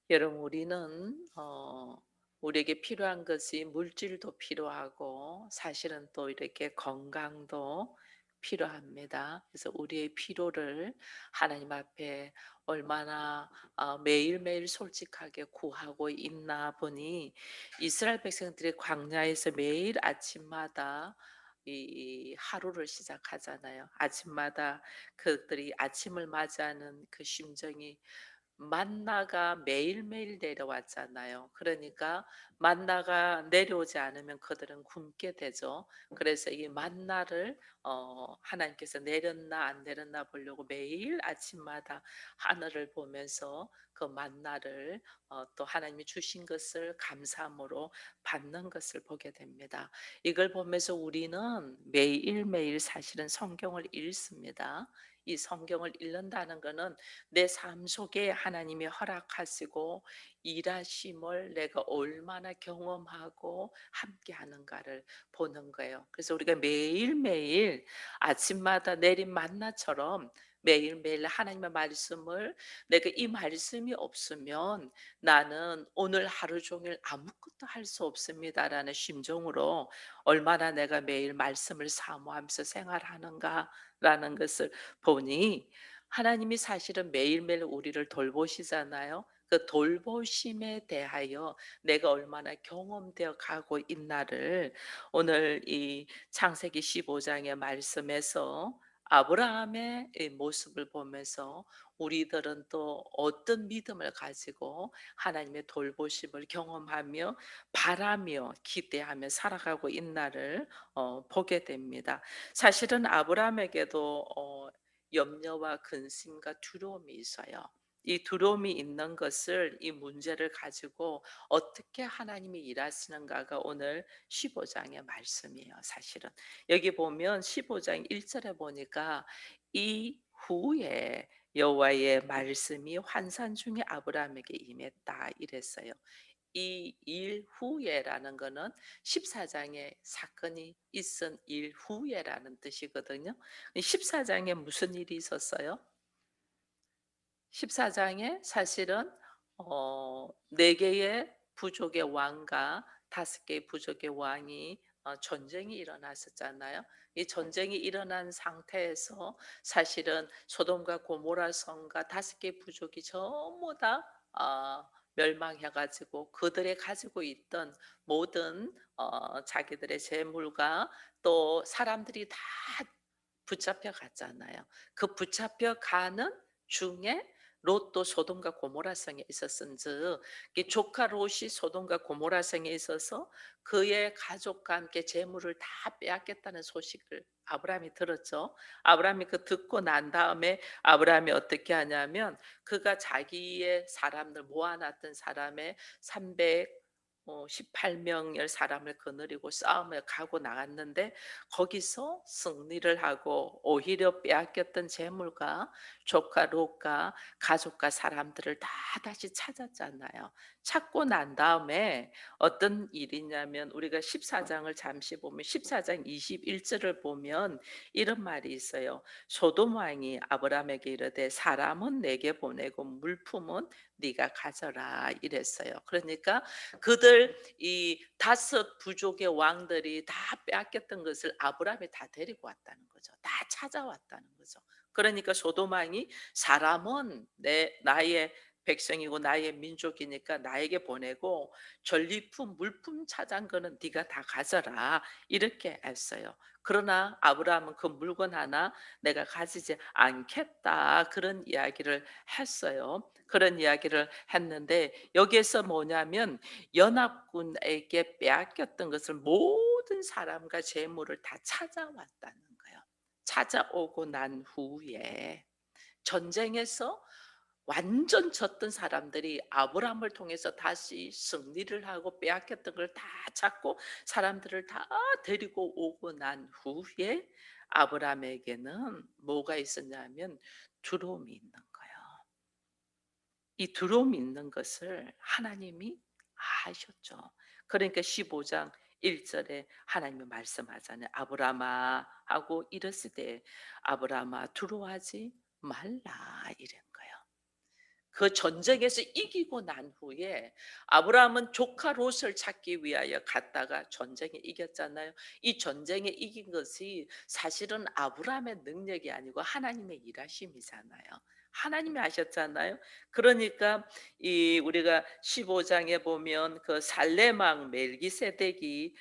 여러분 우리는 우리에게 필요한 것이 물질도 필요하고 사실은 또 이렇게 건강도 필요합니다. 그래서 우리의 필요를 하나님 앞에 얼마나 매일매일 솔직하게 구하고 있나 보니 이스라엘 백성들이 광야에서 매일 아침마다 이 하루를 시작하잖아요. 아침마다 그들이 아침을 맞이하는 그 심정이 만나가 매일매일 내려왔잖아요. 그러니까 만나가 내려오지 않으면 그들은 굶게 되죠. 그래서 이 만나를 하나님께서 내렸나 안 내렸나 보려고 매일 아침마다 하늘을 보면서 그 만나를 또 하나님이 주신 것을 감사함으로 받는 것을 보게 됩니다. 이걸 보면서 우리는 매일매일 사실은 성경을 읽습니다. 이 성경을 읽는다는 것은 내 삶 속에 하나님이 허락하시고 일하심을 내가 얼마나 경험하고 함께 하는가를 보는 거예요. 그래서 우리가 매일매일 아침마다 내린 만나처럼 매일매일 하나님의 말씀을 내가 이 말씀이 없으면 나는 오늘 하루 종일 아무것도 할 수 없습니다라는 심정으로 얼마나 내가 매일 말씀을 사모하면서 생활하는가라는 것을 보니 하나님이 사실은 매일매일 우리를 돌보시잖아요. 그 돌보심에 대하여 내가 얼마나 경험되어 가고 있나를 오늘 이 창세기 15 장의 말씀에서 아브라함의 이 모습을 보면서 우리들은 또 어떤 믿음을 가지고 하나님의 돌보심을 경험하며 바라며 기대하며 살아가고 있나를 보게 됩니다. 사실은 아브라함에게도 염려와 근심과 두려움이 있어요. 이 두려움이 있는 것을 이 문제를 가지고 어떻게 하나님이 일하시는가가 오늘 15 장의 말씀이에요, 사실은. 여기 보면 15장 1 절에 보니까 "이후에 여호와의 말씀이 환산 중에 아브라함에게 임했다." 이랬어요. 이 일후에라는 거는 14 장에 사건이 있은 일후에라는 뜻이거든요. 14 장에 무슨 일이 있었어요? 14 장에 사실은 4 개의 부족의 왕과 5 개의 부족의 왕이 전쟁이 일어났었잖아요. 이 전쟁이 일어난 상태에서 사실은 소돔과 고모라 성과 5 개의 부족이 전부 다 멸망해 가지고 그들이 가지고 있던 모든 자기들의 재물과 또 사람들이 다 붙잡혀 갔잖아요. 그 붙잡혀 가는 중에 롯도 소돔과 고모라 성에 있었은즉 이 조카 롯이 소돔과 고모라 성에 있어서 그의 가족과 함께 재물을 다 빼앗겼다는 소식을 아브라함이 들었죠. 아브라함이 그 듣고 난 다음에 아브라함이 어떻게 하냐면 그가 자기의 사람들 모아 놨던 사람의 300 18명의 사람을 거느리고 싸움을 가고 나갔는데 거기서 승리를 하고 오히려 빼앗겼던 재물과 조카 롯과 가족과 사람들을 다 다시 찾았잖아요. 찾고 난 다음에 어떤 일이냐면 우리가 14 장을 잠시 보면 14장 21 절을 보면 이런 말이 있어요. 소돔 왕이 아브라함에게 이르되 "사람은 내게 보내고 물품은 네가 가져라." 이랬어요. 그러니까 그들 이 다섯 부족의 왕들이 다 빼앗겼던 것을 아브라함이 다 데리고 왔다는 거죠. 다 찾아왔다는 거죠. 그러니까 소돔 왕이 "사람은 내 나의 백성이고 나의 민족이니까 나에게 보내고 전리품 물품 찾은 거는 네가 다 가져라." 이렇게 했어요. 그러나 아브라함은 "그 물건 하나 내가 가지지 않겠다." 그런 이야기를 했어요. 그런 이야기를 했는데 여기에서 뭐냐면 연합군에게 빼앗겼던 것을 모든 사람과 재물을 다 찾아왔다는 거예요. 찾아오고 난 후에 전쟁에서 완전 졌던 사람들이 아브라함을 통해서 다시 승리를 하고 빼앗겼던 걸 다 찾고 사람들을 다 데리고 오고 난 후에 아브라함에게는 뭐가 있었냐면 두려움이 있는 거예요. 이 두려움이 있는 것을 하나님이 아셨죠. 그러니까 15장 1 절에 하나님이 말씀하잖아요. "아브라함아" 하고 이르시되 "아브라함아 두려워하지 말라." 이런 거예요. 그 전쟁에서 이기고 난 후에 아브라함은 조카 롯을 찾기 위하여 갔다가 전쟁에 이겼잖아요. 이 전쟁에 이긴 것이 사실은 아브라함의 능력이 아니고 하나님의 일하심이잖아요. 하나님이 하셨잖아요. 그러니까 이 우리가 15 장에 보면 그 살레망 멜기세덱이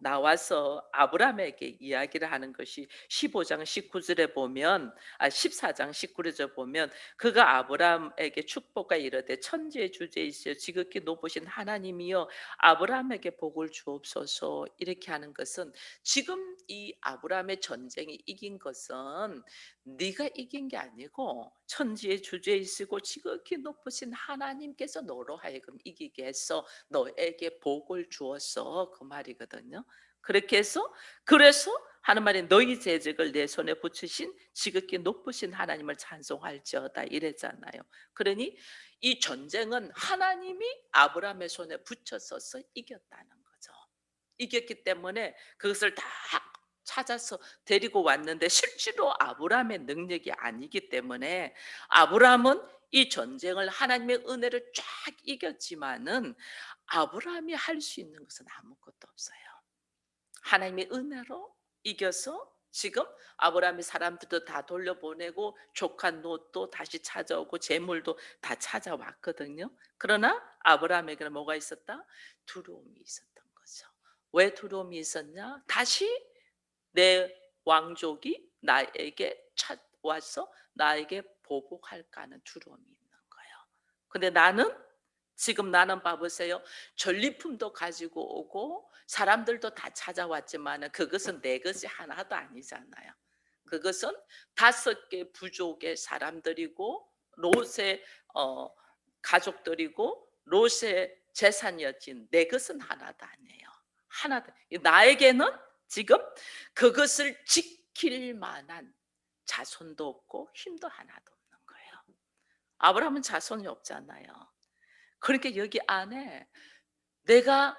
나와서 아브라함에게 이야기를 하는 것이 15장 19 절에 보면, 14장 19 절에 보면, 그가 아브라함에게 축복과 이르되 천지의 주제이시여 지극히 높으신 하나님이여 아브라함에게 복을 주옵소서, 이렇게 하는 것은 지금 이 아브라함의 전쟁이 이긴 것은 네가 이긴 게 아니고 천지의 주제이시고 지극히 높으신 하나님께서 너로 하여금 이기게 해서 너에게 복을 주었어, 그 말이거든요. 그렇게 해서, 그래서 하는 말이 너희 재직을 내 손에 붙이신 지극히 높으신 하나님을 찬송할지어다, 이랬잖아요. 그러니 이 전쟁은 하나님이 아브라함의 손에 붙여서서 이겼다는 거죠. 이겼기 때문에 그것을 다 찾아서 데리고 왔는데 실제로 아브라함의 능력이 아니기 때문에 아브라함은 이 전쟁을 하나님의 은혜를 쫙 이겼지만은 아브라함이 할 수 있는 것은 아무것도 없어요. 하나님의 은혜로 이겨서 지금 아브라함이 사람들도 다 돌려보내고 조카 롯도 다시 찾아오고 재물도 다 찾아왔거든요. 그러나 아브라함에게는 뭐가 있었다? 두려움이 있었던 거죠. 왜 두려움이 있었냐? 다시 내 왕족이 나에게 찾와서 나에게 보복할까 하는 두려움이 있는 거예요. 근데 지금 나는 봐보세요. 전리품도 가지고 오고 사람들도 다 찾아왔지만 그것은 내 것이 하나도 아니잖아요. 그것은 5개 부족의 사람들이고 롯의 어, 가족들이고 롯의 재산이었지 내 것은 하나도 아니에요. 하나도. 나에게는 지금 그것을 지킬 만한 자손도 없고 힘도 하나도 없는 거예요. 아브라함은 자손이 없잖아요. 그러니까 여기 안에 내가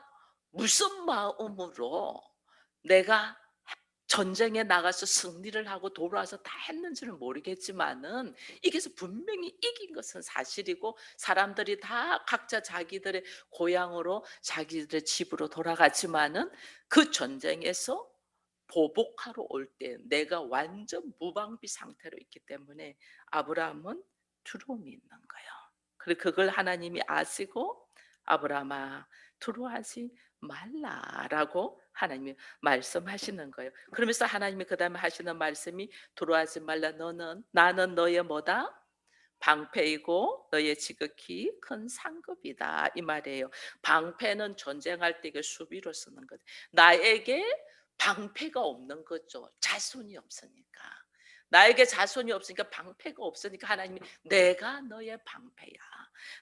무슨 마음으로 내가 전쟁에 나가서 승리를 하고 돌아와서 다 했는지는 모르겠지만은 이게서 분명히 이긴 것은 사실이고 사람들이 다 각자 자기들의 고향으로 자기들의 집으로 돌아갔지만은 그 전쟁에서 보복하러 올 때 내가 완전 무방비 상태로 있기 때문에 아브라함은 두려움이 있는 거예요. 그리고 그걸 하나님이 아시고 아브라함아 두려워하지 말라라고 하나님이 말씀하시는 거예요. 그러면서 하나님이 그다음에 하시는 말씀이 두려워하지 말라 나는 너의 뭐다? 방패이고 너의 지극히 큰 상급이다, 이 말이에요. 방패는 전쟁할 때 그 수비로 쓰는 거죠. 나에게 방패가 없는 거죠. 자손이 없으니까. 나에게 자손이 없으니까 방패가 없으니까 하나님이 내가 너의 방패야.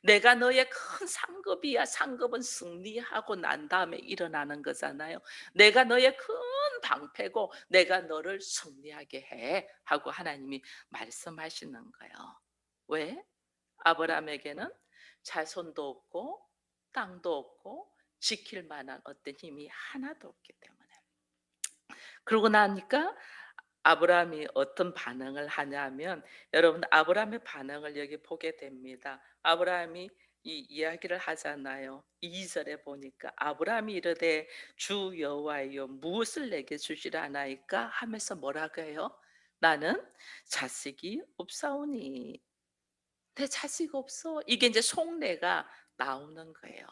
내가 너의 큰 상급이야. 상급은 승리하고 난 다음에 일어나는 거잖아요. 내가 너의 큰 방패고 내가 너를 승리하게 해 하고 하나님이 말씀하시는 거예요. 왜? 아브라함에게는 자손도 없고 땅도 없고 지킬 만한 어떤 힘이 하나도 없기 때문에. 그러고 나니까 아브라함이 어떤 반응을 하냐면, 여러분 아브라함의 반응을 여기 보게 됩니다. 아브라함이 이 이야기를 하잖아요. 2절에 보니까 아브라함이 이르되 주 여호와여 무엇을 내게 주시라 하나이까 하면서 뭐라고 해요? 나는 자식이 없사오니. 내 자식 없어. 이게 이제 속내가 나오는 거예요.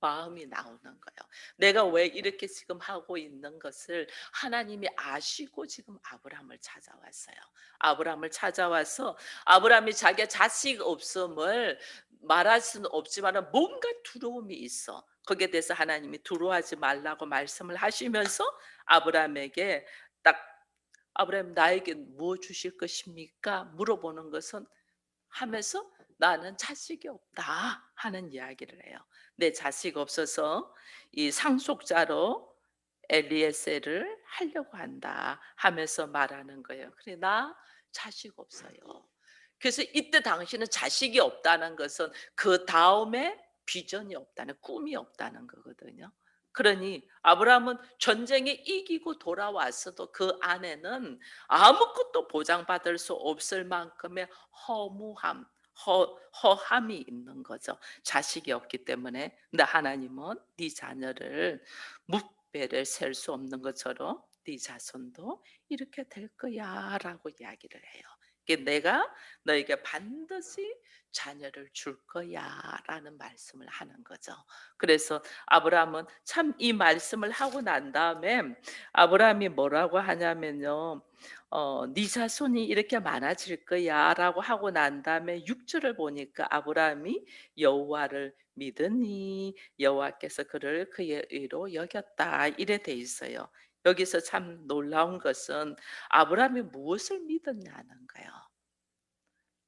마음이 나오는 거예요. 내가 왜 이렇게 지금 하고 있는 것을 하나님이 아시고 지금 아브라함을 찾아왔어요. 아브라함을 찾아와서 아브라함이 자기가 자식 없음을 말할 수는 없지만 뭔가 두려움이 있어. 거기에 대해서 하나님이 두려워하지 말라고 말씀을 하시면서 아브라함에게 딱, 아브라함 나에게 뭐 주실 것입니까? 물어보는 것은, 하면서 나는 자식이 없다 하는 이야기를 해요. 내 자식 없어서 이 상속자로 엘리에셀을 하려고 한다 하면서 말하는 거예요. 그래 나 자식 없어요. 그래서 이때 당시는 자식이 없다는 것은 그 다음에 비전이 없다는, 꿈이 없다는 거거든요. 그러니 아브라함은 전쟁에 이기고 돌아왔어도 그 안에는 아무것도 보장받을 수 없을 만큼의 허무함, 허함이 있는 거죠. 자식이 없기 때문에. 근데 하나님은 네 자녀를 묵배를 셀 수 없는 것처럼 네 자손도 이렇게 될 거야라고 이야기를 해요. 이게 내가 너에게 반드시 자녀를 줄 거야라는 말씀을 하는 거죠. 그래서 아브라함은 참 이 말씀을 하고 난 다음에 아브라함이 뭐라고 하냐면요. "네 자손이 이렇게 많아질 거야."라고 하고 난 다음에 6 절을 보니까 아브라함이 여호와를 믿으니 여호와께서 그를 그의 의로 여겼다 이래 돼 있어요. 여기서 참 놀라운 것은 아브라함이 무엇을 믿었냐는 거예요.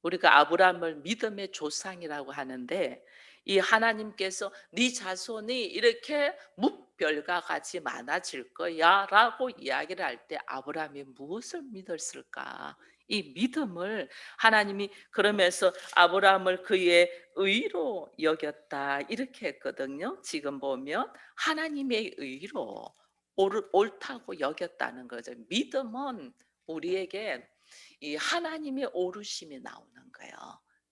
우리가 아브라함을 믿음의 조상이라고 하는데 이 하나님께서 "네 자손이 이렇게 무별과 같이 많아질 거야."라고 이야기를 할 때 아브라함이 무엇을 믿었을까? 이 믿음을 하나님이 그러면서 "아브라함을 그의 의로 여겼다." 이렇게 했거든요. 지금 보면 하나님의 의로 옳다고 여겼다는 거죠. 믿음은 우리에게 이 하나님의 오르심이 나오는 거예요.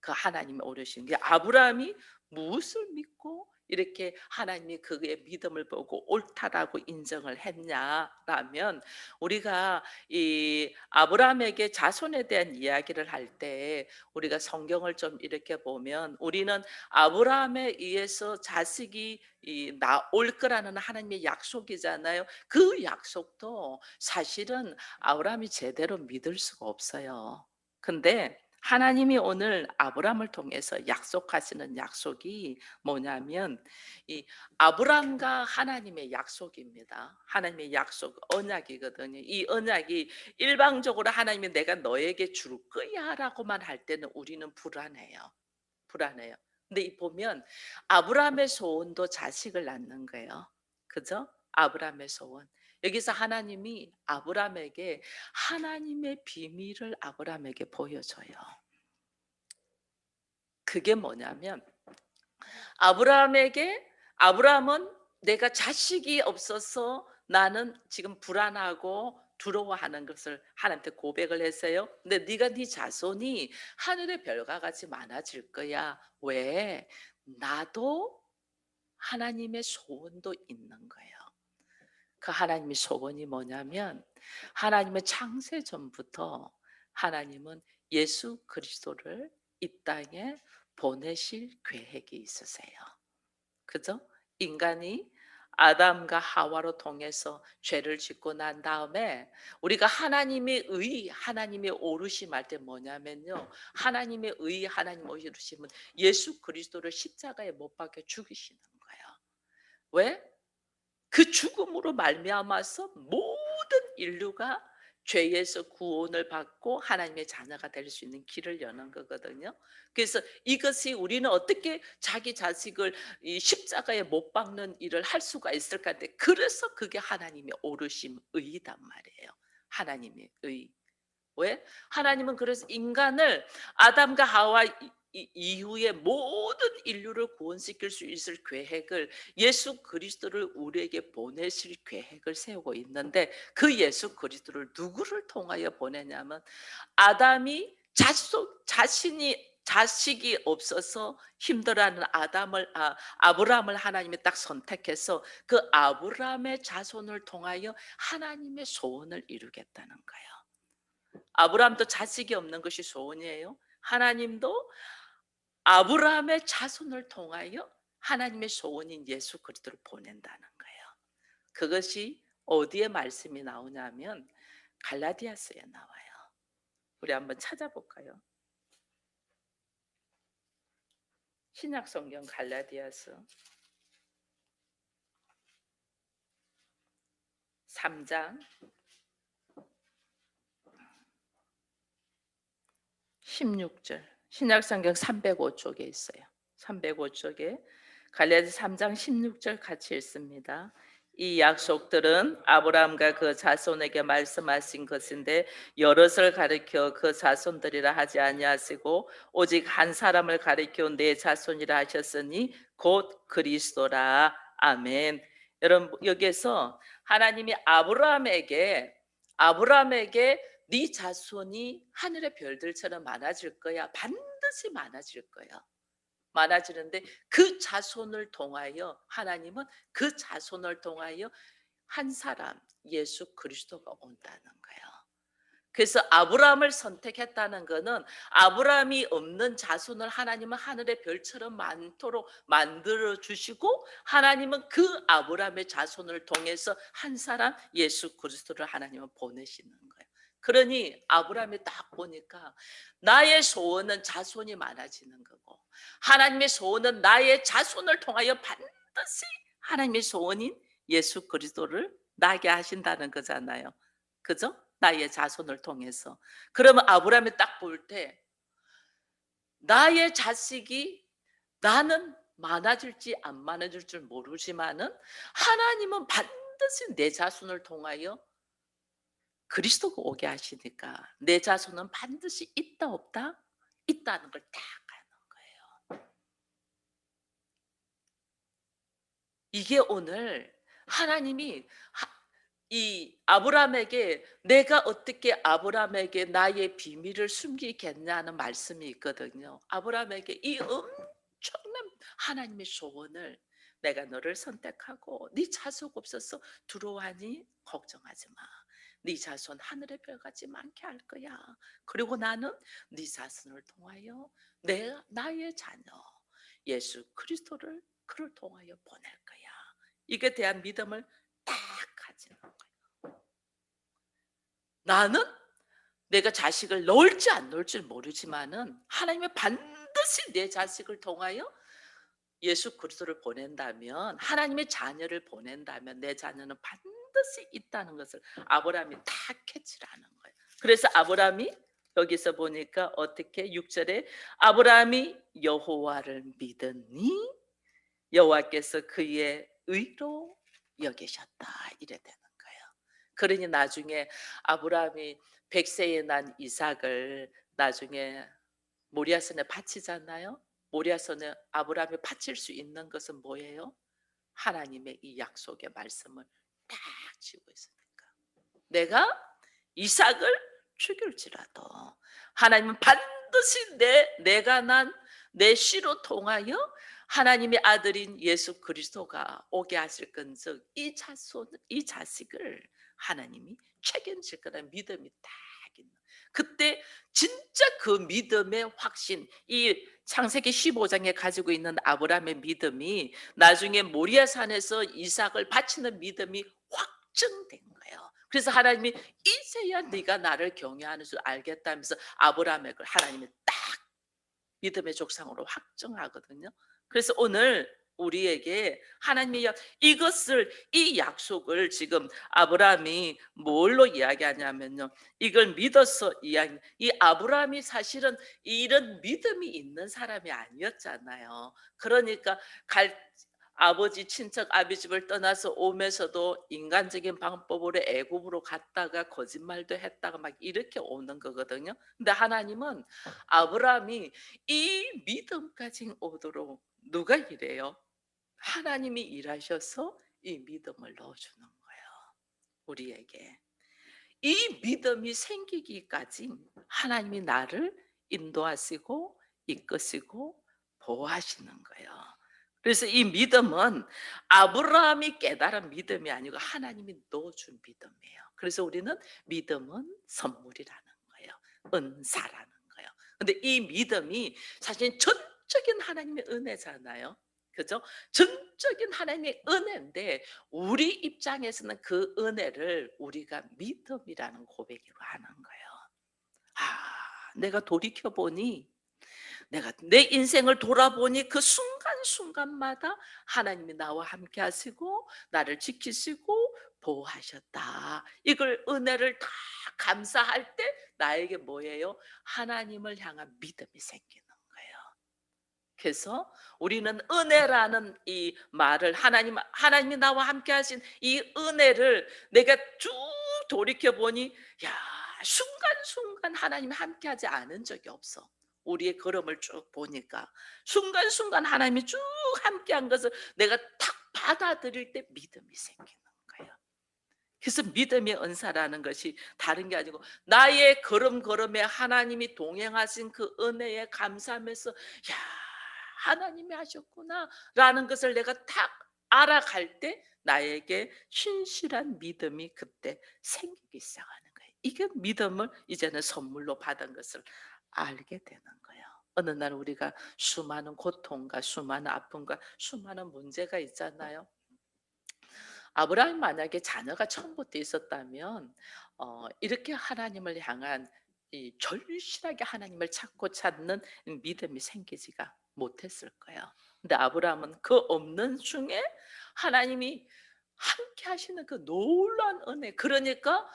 그 하나님의 오르심. 아브라함이 무엇을 믿고 이렇게 하나님이 그의 믿음을 보고 옳다라고 인정을 했냐라면 우리가 이 아브라함에게 자손에 대한 이야기를 할 때 우리가 성경을 좀 이렇게 보면 우리는 아브라함에 의해서 자식이 나올 거라는 하나님의 약속이잖아요. 그 약속도 사실은 아브라함이 제대로 믿을 수가 없어요. 근데 하나님이 오늘 아브라함을 통해서 약속하시는 약속이 뭐냐면 이 아브라함과 하나님의 약속입니다. 하나님의 약속 언약이거든요. 이 언약이 일방적으로 하나님이 "내가 너에게 줄 거야."라고만 할 때는 우리는 불안해요. 불안해요. 근데 이 보면 아브라함의 소원도 자식을 낳는 거예요. 그죠? 아브라함의 소원. 여기서 하나님이 아브라함에게 하나님의 비밀을 아브라함에게 보여줘요. 그게 뭐냐면 아브라함에게 아브라함은 "내가 자식이 없어서 나는 지금 불안하고 두려워하는 것을 하나님한테 고백을 했어요. 근데 네가 네 자손이 하늘의 별과 같이 많아질 거야. 왜? 나도 하나님의 소원도 있는 거예요. 그 하나님의 소원이 뭐냐면 하나님의 창세 전부터 하나님은 예수 그리스도를 이 땅에 보내실 계획이 있으세요. 그죠? 인간이 아담과 하와로 통해서 죄를 짓고 난 다음에 우리가 하나님의 의, 하나님의 오르심 할 때 뭐냐면요. 하나님의 의, 하나님 오르심은 예수 그리스도를 십자가에 못 박혀 죽이시는 거예요. 왜? 그 죽음으로 말미암아서 모든 인류가 죄에서 구원을 받고 하나님의 자녀가 될 수 있는 길을 여는 거거든요. 그래서 이것이 우리는 어떻게 자기 자식을 이 십자가에 못 박는 일을 할 수가 있을까 한데 그래서 그게 하나님의 오르심 의이단 말이에요. 하나님의 의. 왜? 하나님은 그래서 인간을 아담과 하와 이후에 모든 인류를 구원시킬 수 있을 계획을 예수 그리스도를 우리에게 보내실 계획을 세우고 있는데 그 예수 그리스도를 누구를 통하여 보내냐면 아담이 자신이 자식이 없어서 힘들어하는 아브라함을 하나님이 딱 선택해서 그 아브라함의 자손을 통하여 하나님의 소원을 이루겠다는 거예요. 아브라함도 자식이 없는 것이 소원이에요. 하나님도 아브라함의 자손을 통하여 하나님의 소원인 예수 그리스도를 보낸다는 거예요. 그것이 어디에 말씀이 나오냐면 갈라디아서에 나와요. 우리 한번 찾아볼까요? 신약 성경 갈라디아서 3장 16절. 신약 성경 305쪽에 있어요. 305쪽에 갈라디아서 3장 16절 같이 읽습니다. 이 약속들은 아브라함과 그 자손에게 말씀하신 것인데 여럿을 가리켜 그 자손들이라 하지 아니하시고 오직 한 사람을 가리켜 내 자손이라 하셨으니 곧 그리스도라. 아멘. 여러분 여기에서 하나님이 아브라함에게 네 자손이 하늘의 별들처럼 많아질 거야. 반드시 반드시 많아질 거예요. 많아지는데 그 자손을 통하여 하나님은 그 자손을 통하여 한 사람 예수 그리스도가 온다는 거예요. 그래서 아브라함을 선택했다는 것은 아브라함이 없는 자손을 하나님은 하늘의 별처럼 많도록 만들어 주시고 하나님은 그 아브라함의 자손을 통해서 한 사람 예수 그리스도를 하나님은 보내시는 거예요. 그러니 아브라함이 딱 보니까 나의 소원은 자손이 많아지는 거고 하나님의 소원은 나의 자손을 통하여 반드시 하나님의 소원인 예수 그리스도를 나게 하신다는 거잖아요. 그죠? 나의 자손을 통해서. 그러면 아브라함이 딱 볼 때 나의 자식이 나는 많아질지 안 많아질 줄 모르지만은 하나님은 반드시 내 자손을 통하여 그리스도가 오게 하시니까 내 자손은 반드시 있다 없다? 있다는 걸 딱 아는 거예요. 이게 오늘 하나님이 이 아브라함에게 내가 어떻게 아브라함에게 나의 비밀을 숨기겠냐는 말씀이 있거든요. 아브라함에게 이 엄청난 하나님의 소원을 내가 너를 선택하고 네 자속 없어서 두려워하니 걱정하지 마. 네 자손 하늘의 별같이 많게 할 거야. 그리고 나는 네 자손을 통하여 나의 자녀 예수 그리스도를 그를 통하여 보낼 거야. 이게 대한 믿음을 딱 가지는 거예요. 나는 내가 자식을 넣을지 안 넣을지 모르지만은 하나님이 반드시 내 자식을 통하여 예수 그리스도를 보낸다면 하나님의 자녀를 보낸다면 내 자녀는 반드시 있다는 것을 아브라함이 다 캐치를 하는 거예요. 그래서 아브라함이 여기서 보니까 어떻게 6절에 아브라함이 여호와를 믿으니 여호와께서 그의 의로 여기셨다 이래 되는 거예요. 그러니 나중에 아브라함이 100세에 난 이삭을 나중에 모리아산에 바치잖아요. 모리아산에 아브라함이 바칠 수 있는 것은 뭐예요? 하나님의 이 약속의 말씀을 딱 쥐고 있으니까. 내가 이삭을 죽일지라도 하나님은 반드시 내가 난 내 씨로 통하여 하나님의 아들인 예수 그리스도가 오게 하실 건즉 이 자식을 하나님이 책임질 거라는 믿음이 딱 있는. 그때 진짜 그 믿음의 확신, 이 창세기 15장에 가지고 있는 아브라함의 믿음이 나중에 모리아산에서 이삭을 바치는 믿음이 확증된 거예요. 그래서 하나님이 이제야 네가 나를 경외하는 줄 알겠다면서 아브라함을 하나님이 딱 믿음의 족상으로 확정하거든요. 그래서 오늘 우리에게 하나님이 이것을 이 약속을 지금 아브라함이 뭘로 이야기하냐면요. 이걸 믿어서 이 아브라함이 사실은 이런 믿음이 있는 사람이 아니었잖아요. 그러니까 아버지 친척 아비집을 떠나서 오면서도 인간적인 방법으로 애굽으로 갔다가 거짓말도 했다가 막 이렇게 오는 거거든요. 근데 하나님은 아브라함이 이 믿음까지 오도록 누가 이래요? 하나님이 일하셔서 이 믿음을 넣어주는 거예요. 우리에게. 이 믿음이 생기기까지 하나님이 나를 인도하시고 이끄시고 보호하시는 거예요. 그래서 이 믿음은 아브라함이 깨달은 믿음이 아니고 하나님이 넣어준 믿음이에요. 그래서 우리는 믿음은 선물이라는 거예요. 은사라는 거예요. 근데 이 믿음이 사실 전적인 하나님의 은혜잖아요. 그죠? 전적인 하나님의 은혜인데 우리 입장에서는 그 은혜를 우리가 믿음이라는 고백으로 하는 거예요. 내가 돌이켜 보니 내가 내 인생을 돌아보니 그 순간순간마다 하나님이 나와 함께 하시고 나를 지키시고 보호하셨다. 이걸 은혜를 다 감사할 때 나에게 뭐예요? 하나님을 향한 믿음이 생기는 거예요. 그래서 우리는 은혜라는 이 말을 하나님이 나와 함께 하신 이 은혜를 내가 쭉 돌이켜 보니 야, 순간순간 하나님이 함께 하지 않은 적이 없어. 우리의 걸음을 쭉 보니까 순간순간 하나님이 쭉 함께 한 것을 내가 탁 받아들일 때 믿음이 생기는 거예요. 그래서 믿음의 은사라는 것이 다른 게 아니고 나의 걸음걸음에 하나님이 동행하신 그 은혜에 감사하면서 '야 하나님이 하셨구나.'라는 것을 내가 딱 알아갈 때 나에게 신실한 믿음이 그때 생기기 시작하는 거예요. 이게 믿음을 이제는 선물로 받은 것을 알게 되는 거예요. 어느 날 우리가 수많은 고통과 수많은 아픔과 수많은 문제가 있잖아요. 아브라함이 만약에 자녀가 처음부터 있었다면 이렇게 하나님을 향한 이 절실하게 하나님을 찾고 찾는 믿음이 생기지가 못했을 거예요. 근데 아브라함은 그 없는 중에 하나님이 함께 하시는 그 놀라운 은혜, 그러니까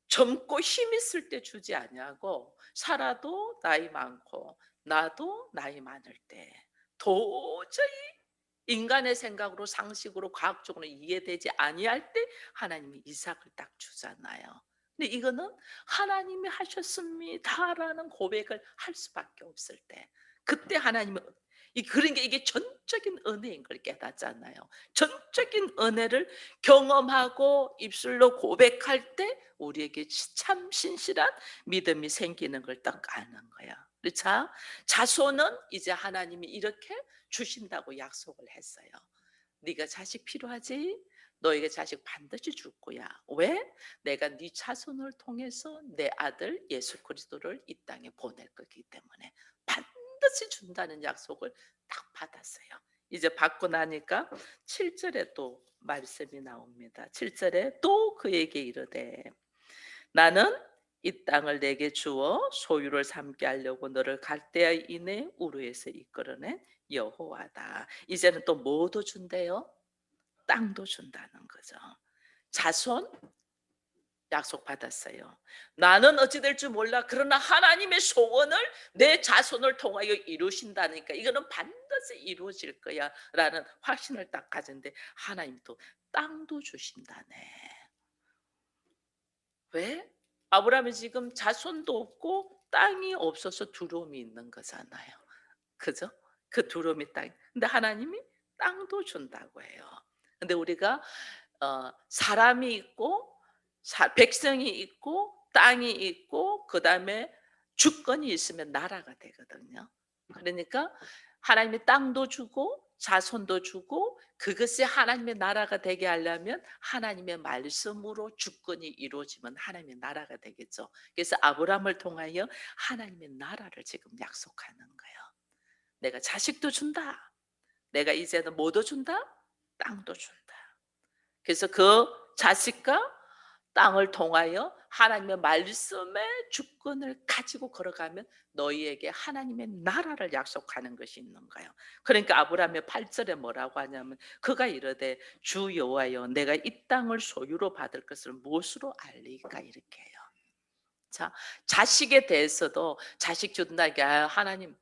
젊고 힘 있을 때 주지 아니하고 살아도 나이 많고 나도 나이 많을 때 도저히 인간의 생각으로 상식으로 과학적으로 이해되지 아니할 때 하나님이 이삭을 딱 주잖아요. 근데 이거는 '하나님이 하셨습니다.'라는 고백을 할 수밖에 없을 때 그때 하나님은 그런 게 이게 전적인 은혜인 걸 깨닫잖아요. 전적인 은혜를 경험하고 입술로 고백할 때 우리에게 참 신실한 믿음이 생기는 걸 딱 아는 거야. 자, 자손은 이제 하나님이 이렇게 주신다고 약속을 했어요. "네가 자식 필요하지? 너에게 자식 반드시 줄 거야." 왜? "내가 네 자손을 통해서 내 아들 예수 그리스도를 이 땅에 보낼 거기 때문에 반드시 준다는 약속을 딱 받았어요. 이제 받고 나니까 7 절에 또 말씀이 나옵니다. 7 절에 또 그에게 이르되 나는 이 땅을 내게 주어 소유를 삼게 하려고 너를 갈대아의 인의 우르에서 이끌어낸 여호와다. 이제는 또 뭐도 준대요? 땅도 준다는 거죠. 자손 약속받았어요. 나는 어찌 될 줄 몰라. 그러나 하나님의 소원을 내 자손을 통하여 이루신다니까 이거는 반드시 이루어질 거야라는 확신을 딱 가졌는데 하나님 또 땅도 주신다네. 왜? 아브라함이 지금 자손도 없고 땅이 없어서 두려움이 있는 거잖아요. 그죠? 그 두려움이 땅. 근데 하나님이 땅도 준다고 해요. 근데 우리가 사람이 있고 백성이 있고 땅이 있고 그다음에 주권이 있으면 나라가 되거든요. 그러니까 하나님이 땅도 주고 자손도 주고 그것이 하나님의 나라가 되게 하려면 하나님의 말씀으로 주권이 이루어지면 하나님의 나라가 되겠죠. 그래서 아브라함을 통하여 하나님의 나라를 지금 약속하는 거예요. 내가 자식도 준다. 내가 이제는 뭐도 준다? 땅도 준다. 그래서 그 자식과 땅을 통하여 하나님의 말씀의 주권을 가지고 걸어가면 너희에게 하나님의 나라를 약속하는 것이 있는 거예요. 그러니까 아브라함의 8 절에 뭐라고 하냐면 그가 이르되 주 여호와여 내가 이 땅을 소유로 받을 것을 무엇으로 알리까 이렇게 해요. 자, 자식에 대해서도 자식 준다는 게 하나님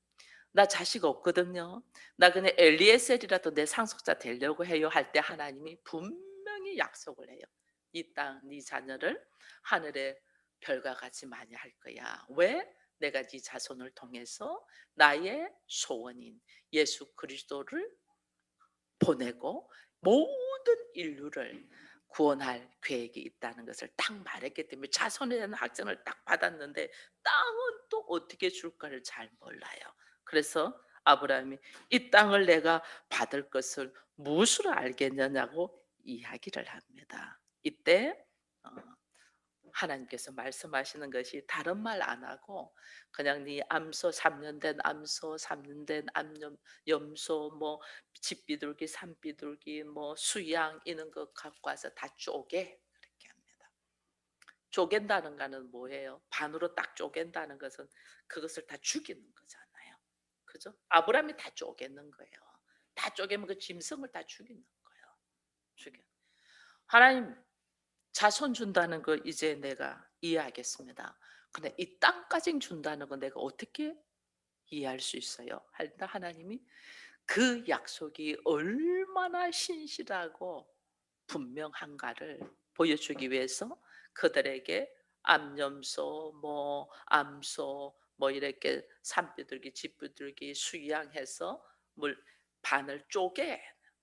나 자식 없거든요. 나 그냥 엘리에셀이라도 내 상속자 되려고 해요 할 때 하나님이 분명히 약속을 해요. 이 땅 네 자녀를 하늘의 별과 같이 많이 할 거야. 왜? 내가 네 자손을 통해서 나의 소원인 예수 그리스도를 보내고 모든 인류를 구원할 계획이 있다는 것을 딱 말했기 때문에 자손에 대한 확증을 딱 받았는데 땅은 또 어떻게 줄까를 잘 몰라요. 그래서 아브라함이 이 땅을 내가 받을 것을 무엇으로 알겠느냐고 이야기를 합니다. 이때 어, 하나님께서 말씀하시는 것이 다른 말 안 하고 그냥 네 암소 3년 된 암소, 3년 된 암염 염소 뭐 집비둘기, 산비둘기 뭐 수양 이런 거 갖고 와서 다 쪼개 그렇게 합니다. 쪼갠다는 거는 뭐예요? 반으로 딱 쪼갠다는 것은 그것을 다 죽이는 거잖아요. 그죠? 아브라함이 다 쪼개는 거예요. 다 쪼개면 그 짐승을 다 죽이는 거예요. 죽여. 하나님 자손 준다는 거 이제 내가 이해하겠습니다. 근데 이 땅까지 준다는 거 내가 어떻게 이해할 수 있어요? 할 때 하나님이 그 약속이 얼마나 신실하고 분명한가를 보여주기 위해서 그들에게 암염소, 뭐 암소, 뭐 이렇게 산비둘기, 집비둘기 수양해서 물 반을 쪼개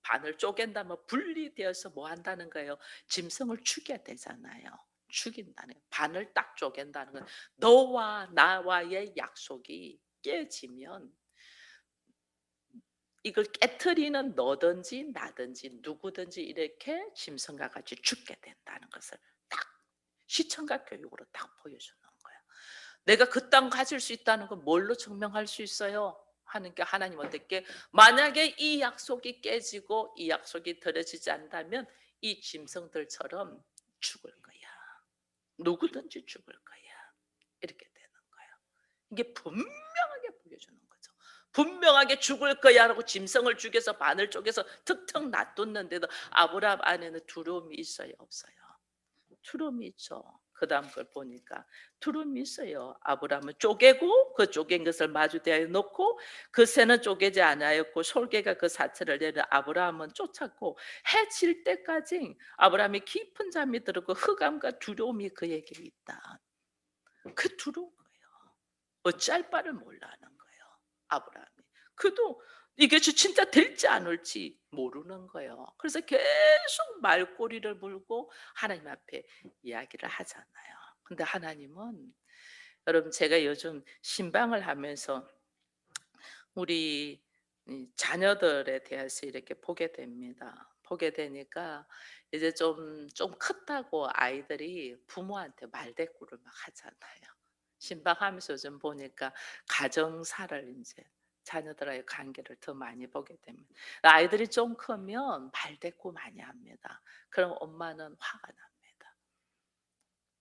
반을 쪼갠다면 분리되어서 뭐 한다는 거예요? 짐승을 죽여야 되잖아요. 죽인다는 거예요. 반을 딱 쪼갠다는 거예요. 너와 나와의 약속이 깨지면 이걸 깨트리는 너든지 나든지 누구든지 이렇게 짐승과 같이 죽게 된다는 것을 딱 시청각 교육으로 딱 보여주는 거예요. 내가 그 땅 가질 수 있다는 건 뭘로 증명할 수 있어요? 하는 게 하나님 어떻게 만약에 이 약속이 깨지고 이 약속이 들어지지 않다면 이 짐승들처럼 죽을 거야. 누구든지 죽을 거야. 이렇게 되는 거예요. 이게 분명하게 보여주는 거죠. 분명하게 죽을 거야라고 짐승을 죽여서 반을 쪼개서 턱턱 놔뒀는데도 아브라함 안에는 두려움이 있어요, 없어요? 두려움이 있죠. 그다음 걸 보니까 두려움이 있어요. 아브라함은 쪼개고 그 쪼갠 것을 마주 대하여 놓고 그 새는 쪼개지 아니하였고 솔개가 그 사체를 내려 아브라함은 쫓았고 해 질 때까지 아브라함이 깊은 잠이 들었고 흑암과 두려움이 그에게 있다. 그 두려운 거예요. 어찌할 바를 몰라하는 거예요. 아브라함이. 그도 이것이 진짜 될지 안 올지 모르는 거예요. 그래서 계속 말꼬리를 물고 하나님 앞에 이야기를 하잖아요. 근데 하나님은 여러분 제가 요즘 신방을 하면서 우리 이 자녀들에 대해서 이렇게 보게 됩니다. 보게 되니까 이제 좀 컸다고 아이들이 부모한테 말대꾸를 막 하잖아요. 신방하면서 요즘 보니까 가정사를 인제 자녀들과의 관계를 더 많이 보게 됩니다. 아이들이 좀 크면 말대꾸 많이 합니다. 그럼 엄마는 화가 납니다.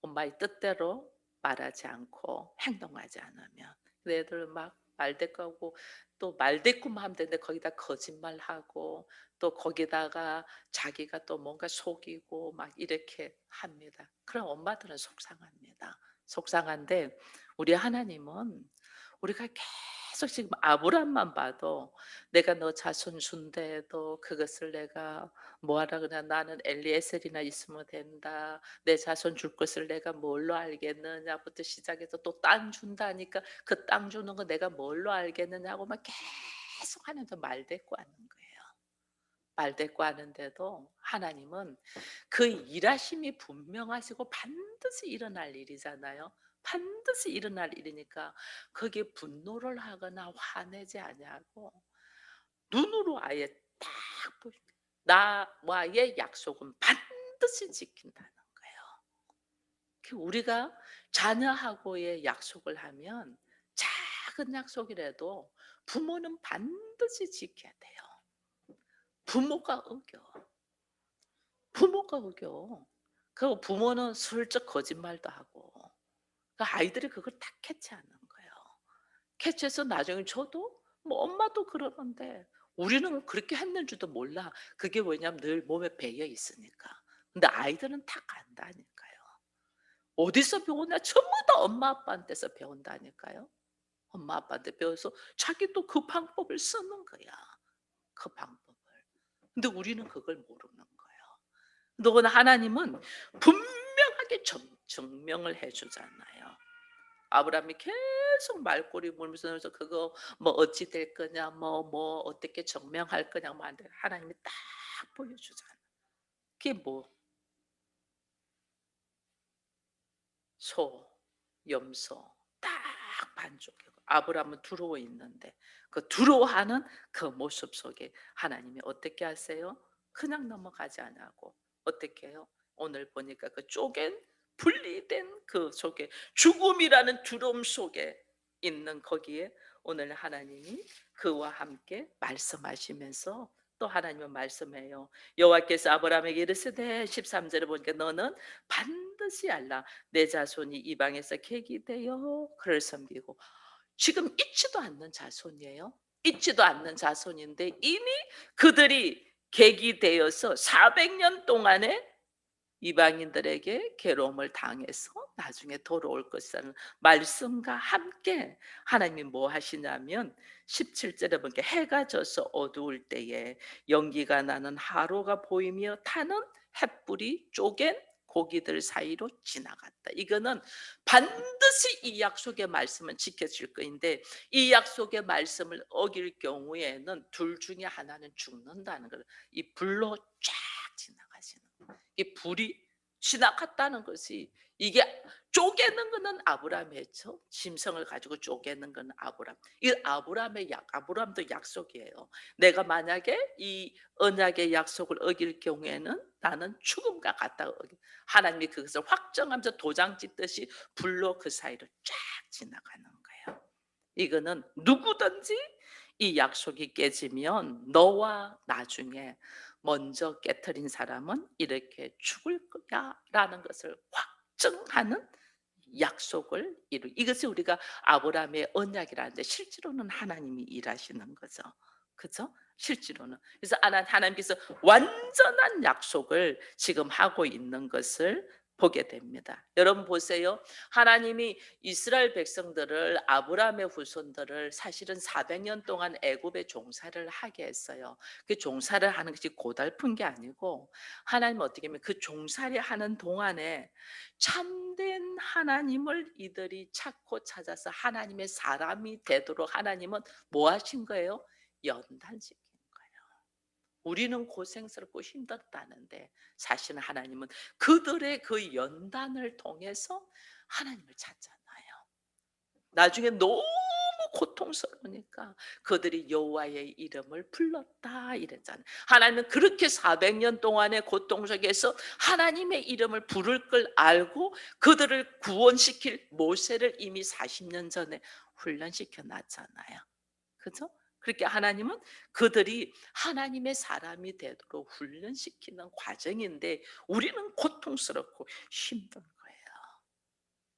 엄마의 뜻대로 말하지 않고 행동하지 않으면. 근데 애들은 막 말대꾸하고 또 말대꾸만 하면 되는데 거기다 거짓말하고 또 거기다가 자기가 또 뭔가 속이고 막 이렇게 합니다. 그럼 엄마들은 속상합니다. 속상한데 우리 하나님은 우리가 계속 지금 아브람만 봐도 내가 너 자손 준다 해도 그것을 내가 뭐하라 그러냐 나는 엘리에셀이나 있으면 된다. 내 자손 줄 것을 내가 뭘로 알겠느냐부터 시작해서 또 땅 준다니까 그 땅 주는 거 내가 뭘로 알겠느냐고 막 계속 하면서 말대꾸하는 거예요. 말대꾸하는데도 하나님은 그 일하심이 분명하시고 반드시 일어날 일이잖아요. 반드시 일어날 일이니까 거기에 분노를 하거나 화내지 아니하고 눈으로 아예 딱 보여줍니다. 나와의 약속은 반드시 지킨다는 거예요. 우리가 자녀하고의 약속을 하면 작은 약속이라도 부모는 반드시 지켜야 돼요. 부모가 어겨. 부모가 어겨. 그리고 부모는 슬쩍 거짓말도 하고. 그 아이들이 그걸 다 캐치하는 거예요. 캐치해서 나중에 저도 뭐 엄마도 그러는데 우리는 그렇게 했는지도 몰라. 그게 왜냐면 늘 몸에 배어 있으니까. 근데 아이들은 다 안다니까요. 어디서 배우냐? 전부 다 엄마 아빠한테서 배운다니까요. 엄마 아빠한테 배워서 자기도 그 방법을 쓰는 거야. 그 방법을. 근데 우리는 그걸 모르는 거예요. 더구나 하나님은 분명하게 증명을 해 주잖아요. 아브라함이 계속 말꼬리 물면서 그거 뭐 어찌 될 거냐 뭐 어떻게 증명할 거냐 뭐 하는데 하나님이 딱 보여주잖아요. 그게 뭐 소, 염소 딱 반쪽이고 아브라함은 두려워 있는데 그 두려워하는 그 모습 속에 하나님이 어떻게 하세요? 그냥 넘어가지 않고 어떻게 해요? 오늘 보니까 그 쪼갠 분리된 그 속에 죽음이라는 두려움 속에 있는 거기에 오늘 하나님이 그와 함께 말씀하시면서 또 하나님은 말씀해요. 여호와께서 아브라함에게 이르시되 13절에 보니까 너는 반드시 알라 내 자손이 이방에서 계기되어 그를 섬기고 지금 있지도 않는 자손이에요. 있지도 않는 자손인데 이미 그들이 계기되어서 400년 동안에 이방인들에게 괴로움을 당해서 나중에 돌아올 것이라는 말씀과 함께 하나님이 뭐 하시냐면 17절에 보니까 해가 져서 어두울 때에 연기가 나는 하루가 보이며 타는 햇불이 쪼갠 고기들 사이로 지나갔다. 이거는 반드시 이 약속의 말씀은 지켜질 거인데 이 약속의 말씀을 어길 경우에는 둘 중에 하나는 죽는다는 걸 이 불로 쫙 지나가시는 거예요. 이 불이 지나갔다는 것이 이게 쪼개는 거는 아브라함이 했죠. 짐승을 가지고 쪼개는 건 아브람. 이 아브람의 아브람도 약속이에요. 내가 만약에 이 언약의 약속을 어길 경우에는 나는 죽음과 같다. 하나님이 그것을 확정하면서 도장 찍듯이 불로 그 사이로 쫙 지나가는 거예요. 이거는 누구든지 이 약속이 깨지면 너와 나중에 먼저 깨트린 사람은 이렇게 죽을 거야라는 것을 확증하는 약속을 이루. 이것이 우리가 아브라함의 언약이라는데 실제로는 하나님이 일하시는 거죠. 그죠? 실제로는. 그래서 하나님께서 완전한 약속을 지금 하고 있는 것을 보게 됩니다. 여러분 보세요. 하나님이 이스라엘 백성들을 아브라함의 후손들을 사실은 400년 동안 애굽에 종사를 하게 했어요. 그 종사를 하는 것이 고달픈 게 아니고 하나님은 어떻게 하면 그 종살이 하는 동안에 참된 하나님을 이들이 찾고 찾아서 하나님의 사람이 되도록 하나님은 뭐 하신 거예요? 연단시킨 거예요. 우리는 고생스럽고 힘들다는데 사실은 하나님은 그들의 그 연단을 통해서 하나님을 찾잖아요. 나중에 너무 고통스러우니까 그들이 여호와의 이름을 불렀다 이랬잖아요. 하나님은 그렇게 400년 동안의 고통 속에서 하나님의 이름을 부를 걸 알고 그들을 구원시킬 모세를 이미 40년 전에 훈련시켜 놨잖아요. 그죠? 그렇게 하나님은 그들이 하나님의 사람이 되도록 훈련시키는 과정인데 우리는 고통스럽고 힘든 거예요.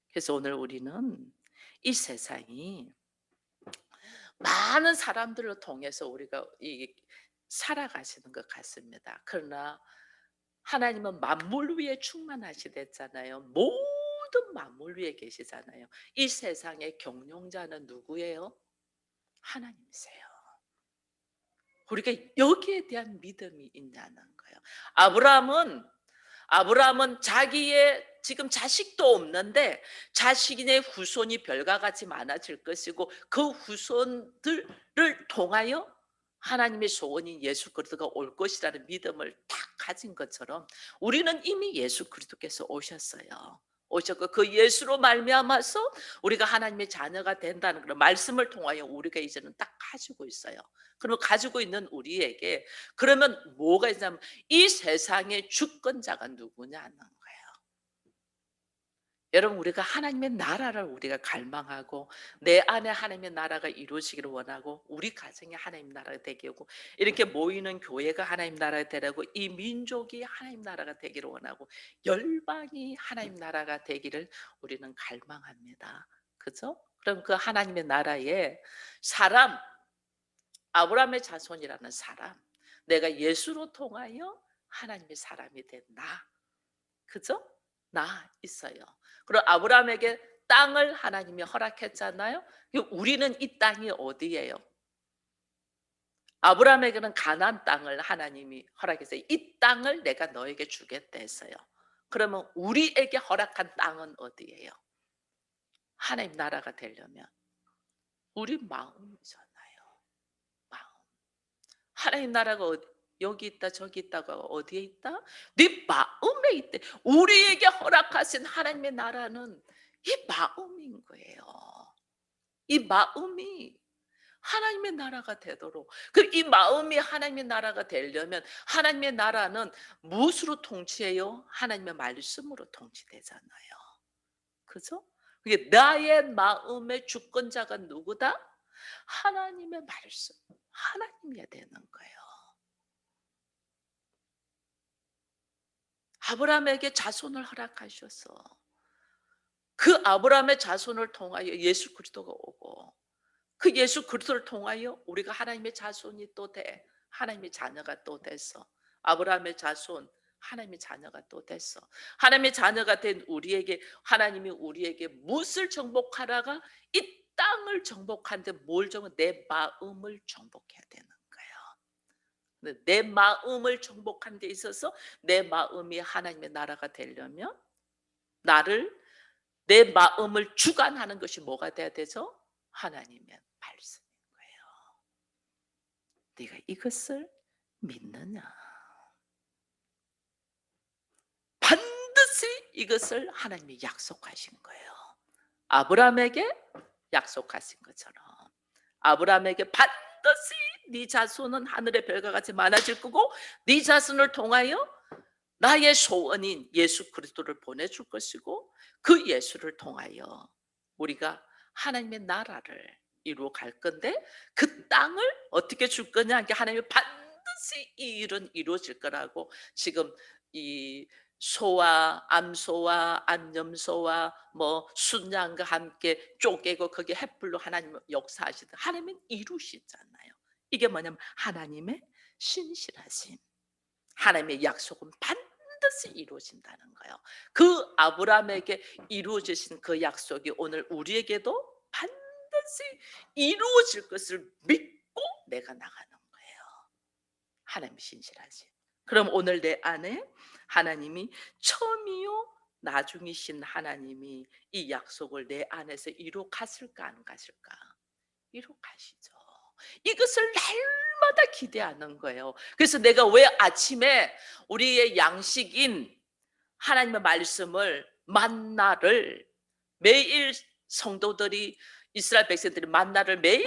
그래서 오늘 우리는 이 세상이 많은 사람들을 통해서 우리가 살아가시는 것 같습니다. 그러나 하나님은 만물 위에 충만하시댔잖아요. 모든 만물 위에 계시잖아요. 이 세상의 경영자는 누구예요? 하나님이세요. 우리가 여기에 대한 믿음이 있냐는 거예요. 아브라함은 자기의 지금 자식도 없는데 자식의 후손이 별과 같이 많아질 것이고 그 후손들을 통하여 하나님의 소원인 예수 그리스도가 올 것이라는 믿음을 딱 가진 것처럼 우리는 이미 예수 그리스도께서 오셨어요. 오셨고 그 예수로 말미암아서 우리가 하나님의 자녀가 된다는 그런 말씀을 통하여 우리가 이제는 딱 가지고 있어요. 그러면 가지고 있는 우리에게 그러면 뭐가 있냐면 이 세상의 주권자가 누구냐는 거예요. 여러분 우리가 하나님의 나라를 우리가 갈망하고 내 안에 하나님의 나라가 이루어지기를 원하고 우리 가정이 하나님 나라가 되게 하고 이렇게 모이는 교회가 하나님 나라가 되라고 이 민족이 하나님 나라가 되기를 원하고 열방이 하나님 나라가 되기를 우리는 갈망합니다. 그죠? 그럼 그 하나님의 나라에 사람 아브라함의 자손이라는 사람 내가 예수로 통하여 하나님의 사람이 된 나. 그죠? 나 있어요. 그리고 아브라함에게 땅을 하나님이 허락했잖아요. 우리는 이 땅이 어디예요? 아브라함에게는 가나안 땅을 하나님이 허락했어요. 이 땅을 내가 너에게 주겠다 했어요. 그러면 우리에게 허락한 땅은 어디예요? 하나님 나라가 되려면 우리 마음이잖아요. 마음. 하나님 나라가 여기 있다 저기 있다가 어디에 있다? 네 마음에 있대. 우리에게 허락하신 하나님의 나라는 이 마음인 거예요. 이 마음이 하나님의 나라가 되도록 이 마음이 하나님의 나라가 되려면 하나님의 나라는 무엇으로 통치해요? 하나님의 말씀으로 통치되잖아요. 그죠? 그게 나의 마음의 주권자가 누구다? 하나님의 말씀. 하나님이어야 되는 거예요. 아브라함에게 자손을 허락하셔서 그 아브라함의 자손을 통하여 예수 그리스도가 오고 그 예수 그리스도를 통하여 우리가 하나님의 자손이 또 돼. 하나님의 자녀가 또 됐어. 아브라함의 자손 하나님의 자녀가 또 됐어. 하나님의 자녀가 된 우리에게 하나님이 우리에게 무엇을 정복하라가 이 땅을 정복하는데 뭘 정복? 내 마음을 정복해야 되는 거예요. 내 마음을 정복하는 데 있어서 내 마음이 하나님의 나라가 되려면 나를 내 마음을 주관하는 것이 뭐가 돼야 되죠? 하나님의 말씀인 거예요. 네가 이것을 믿느냐? 반드시 이것을 하나님이 약속하신 거예요. 아브라함에게 약속하신 것처럼 아브라함에게 반드시 네 자손은 하늘의 별과 같이 많아질 거고 네 자손을 통하여 나의 소원인 예수 그리스도를 보내줄 것이고 그 예수를 통하여 우리가 하나님의 나라를 이루어 갈 건데 그 땅을 어떻게 줄 거냐 하니까 하나님이 반드시 이 일은 이루어질 거라고 지금 이 소와 암소와 암염소와 뭐 순양과 함께 쪼개고 거기에 횃불로 하나님 역사하시듯 하나님은 이루시잖아요. 이게 뭐냐면 하나님의 신실하심, 하나님의 약속은 반드시 이루어진다는 거예요. 그 아브라함에게 이루어지신 그 약속이 오늘 우리에게도 반드시 이루어질 것을 믿고 내가 나가는 거예요. 하나님 신실하심. 그럼 오늘 내 안에 하나님이 처음이요 나중이신 하나님이 이 약속을 내 안에서 이루어 갔을까 안 갔을까? 이루어 가시죠. 이것을 날마다 기대하는 거예요. 그래서 내가 왜 아침에 우리의 양식인 하나님의 말씀을 만나를 매일 성도들이 이스라엘 백성들이 만나를 매일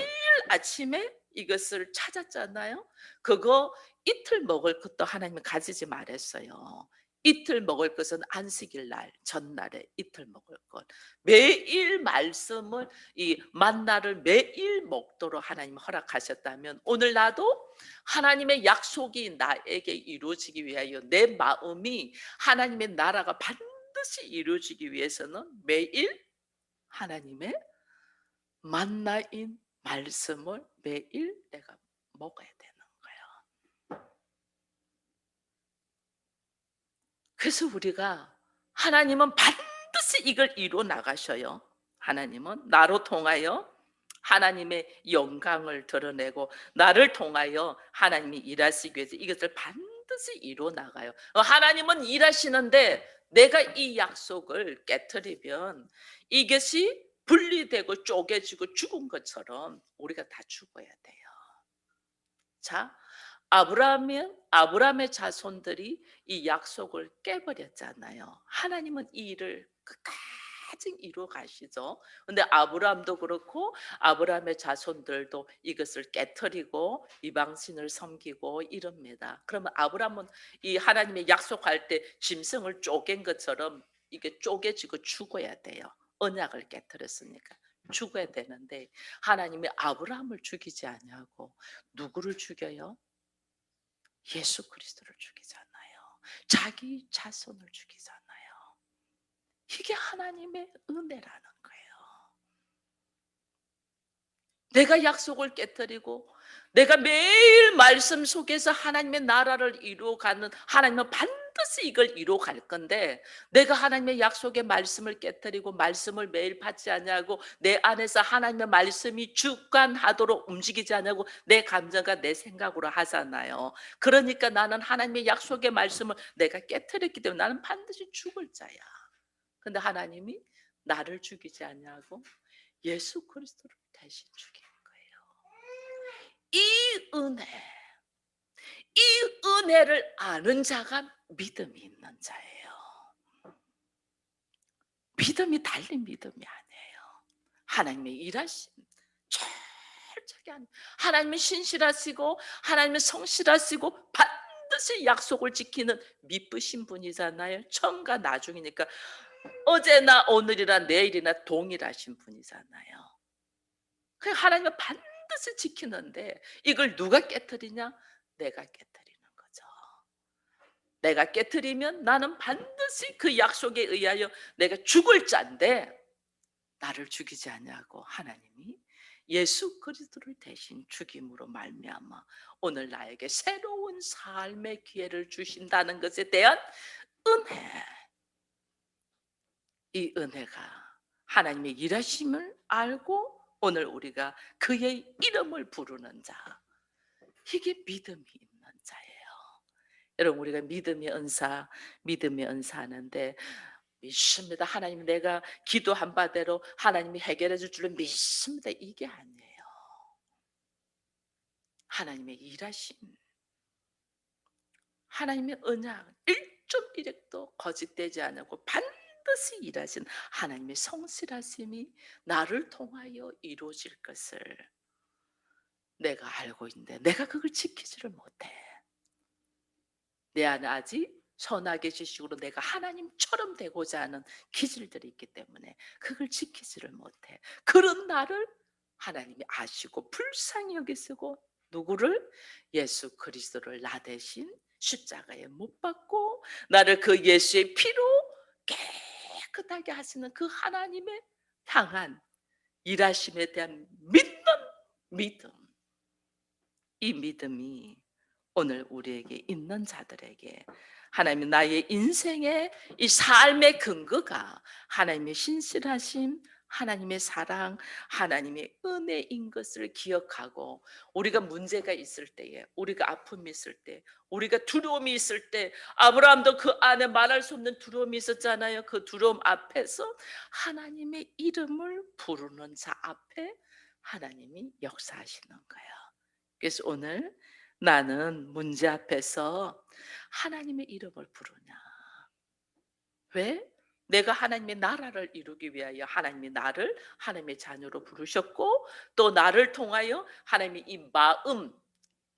아침에 이것을 찾았잖아요. 그거 이틀 먹을 것도 하나님이 가지지 말했어요. 이틀 먹을 것은 안식일 날 전날에 이틀 먹을 것. 매일 말씀을 이 만나를 매일 먹도록 하나님 허락하셨다면 오늘 나도 하나님의 약속이 나에게 이루어지기 위하여 내 마음이 하나님의 나라가 반드시 이루어지기 위해서는 매일 하나님의 만나인 말씀을 매일 내가 먹어야 되는 거예요. 그래서 우리가 하나님은 반드시 이걸 이루어 나가셔요. 하나님은 나로 통하여 하나님의 영광을 드러내고 나를 통하여 하나님이 일하시기 위해서 이것을 반드시 이루어 나가요. 하나님은 일하시는데 내가 이 약속을 깨트리면 이것이 분리되고 쪼개지고 죽은 것처럼 우리가 다 죽어야 돼요. 자, 아브라함의 자손들이 이 약속을 깨버렸잖아요. 하나님은 이 일을 끝까지 이루어 가시죠. 근데 아브라함도 그렇고 아브라함의 자손들도 이것을 깨트리고 이방신을 섬기고 이럽니다. 그러면 아브라함은 이 하나님의 약속할 때 짐승을 쪼갠 것처럼 이게 쪼개지고 죽어야 돼요. 언약을 깨트렸으니까 죽어야 되는데 하나님이 아브라함을 죽이지 아니하고 누구를 죽여요? 예수 그리스도를 죽이잖아요. 자기 자손을 죽이잖아요. 이게 하나님의 은혜라는 거예요. 내가 약속을 깨뜨리고 내가 매일 말씀 속에서 하나님의 나라를 이루어가는 하나님은 반드시 이걸 이루어갈 건데 내가 하나님의 약속의 말씀을 깨뜨리고 말씀을 매일 받지 않냐고 내 안에서 하나님의 말씀이 주관하도록 움직이지 않냐고 내 감정과 내 생각으로 하잖아요. 그러니까 나는 하나님의 약속의 말씀을 내가 깨뜨렸기 때문에 나는 반드시 죽을 자야. 근데 하나님이 나를 죽이지 않냐고 예수 그리스도를 대신 죽인 거예요. 이 은혜, 이 은혜를 아는 자가 믿음이 있는 자예요. 믿음이 달린 믿음이 아니에요. 하나님의 일하심 철저하게 하나님은 신실하시고 하나님은 성실하시고 반드시 약속을 지키는 미쁘신 분이잖아요. 처음과 나중이니까 어제나 오늘이나 내일이나 동일하신 분이잖아요. 그 하나님은 반드시 지키는데 이걸 누가 깨트리냐? 내가 깨트리는 거죠. 내가 깨트리면 나는 반드시 그 약속에 의하여 내가 죽을 자인데 나를 죽이지 않냐고 하나님이 예수 그리스도를 대신 죽임으로 말미암아 오늘 나에게 새로운 삶의 기회를 주신다는 것에 대한 은혜. 이 은혜가 하나님의 일하심을 알고 오늘 우리가 그의 이름을 부르는 자, 이게 믿음이 있는 여러분 우리가 믿음의 은사 하는데 믿습니다. 하나님 내가 기도한 바대로 하나님이 해결해 줄 줄로 믿습니다. 이게 아니에요. 하나님의 일하심, 하나님의 언약, 일점 이력도 거짓되지 않고 반드시 일하신 하나님의 성실하심이 나를 통하여 이루어질 것을 내가 알고 있는데 내가 그걸 지키지를 못해. 내 안에 아직 선악의 지식으로 내가 하나님처럼 되고자 하는 기질들이 있기 때문에 그걸 지키지를 못해. 그런 나를 하나님이 아시고 불쌍히 여기시고 누구를? 예수 그리스도를 나 대신 십자가에 못 박고 나를 그 예수의 피로 깨끗하게 하시는 그 하나님의 향한 일하심에 대한 믿는 믿음. 이 믿음이 오늘 우리에게 있는 자들에게 하나님이 나의 인생의 이 삶의 근거가 하나님의 신실하심, 하나님의 사랑, 하나님의 은혜인 것을 기억하고 우리가 문제가 있을 때에 우리가 아픔이 있을 때 우리가 두려움이 있을 때 아브라함도 그 안에 말할 수 없는 두려움이 있었잖아요. 그 두려움 앞에서 하나님의 이름을 부르는 자 앞에 하나님이 역사하시는 거예요. 그래서 오늘 나는 문제 앞에서 하나님의 이름을 부르냐. 왜? 내가 하나님의 나라를 이루기 위하여 하나님이 나를 하나님의 자녀로 부르셨고 또 나를 통하여 하나님이 이 마음,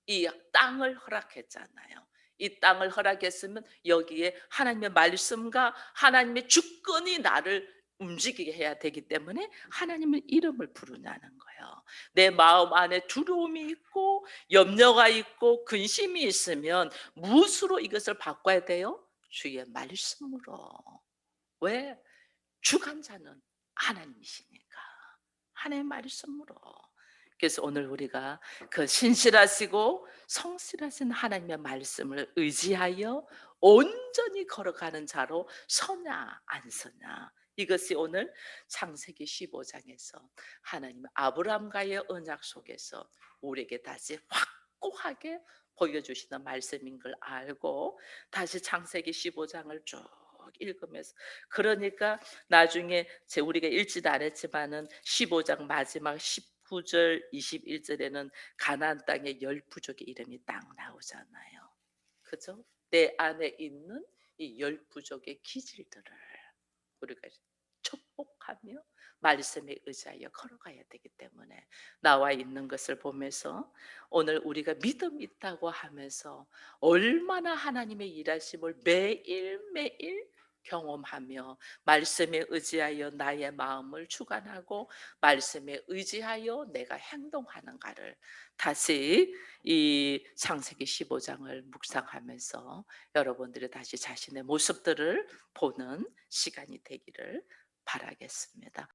이 땅을 허락했잖아요. 이 땅을 허락했으면 여기에 하나님의 말씀과 하나님의 주권이 나를 움직이게 해야 되기 때문에 하나님의 이름을 부르냐는 거예요. 내 마음 안에 두려움이 있고 염려가 있고 근심이 있으면 무엇으로 이것을 바꿔야 돼요? 주의 말씀으로. 왜? 주관자는 하나님이시니까. 하나님의 말씀으로. 그래서 오늘 우리가 그 신실하시고 성실하신 하나님의 말씀을 의지하여 온전히 걸어가는 자로 서냐 안 서냐. 이것이 오늘 창세기 15장에서 하나님 아브라함과의 언약 속에서 우리에게 다시 확고하게 보여주시는 말씀인 걸 알고 다시 창세기 15장을 쭉 읽으면서 그러니까 나중에 우리가 읽지도 않았지만은 15장 마지막 19절 21절에는 가나안 땅의 열 부족의 이름이 딱 나오잖아요. 그죠? 내 안에 있는 이 열 부족의 기질들을 우리가 축복하며 말씀에 의지하여 걸어가야 되기 때문에 나와 있는 것을 보면서 오늘 우리가 믿음 있다고 하면서 얼마나 하나님의 일하심을 매일매일 경험하며 말씀에 의지하여 나의 마음을 주관하고 말씀에 의지하여 내가 행동하는가를 다시 이 창세기 15장을 묵상하면서 여러분들이 다시 자신의 모습들을 보는 시간이 되기를 바라겠습니다.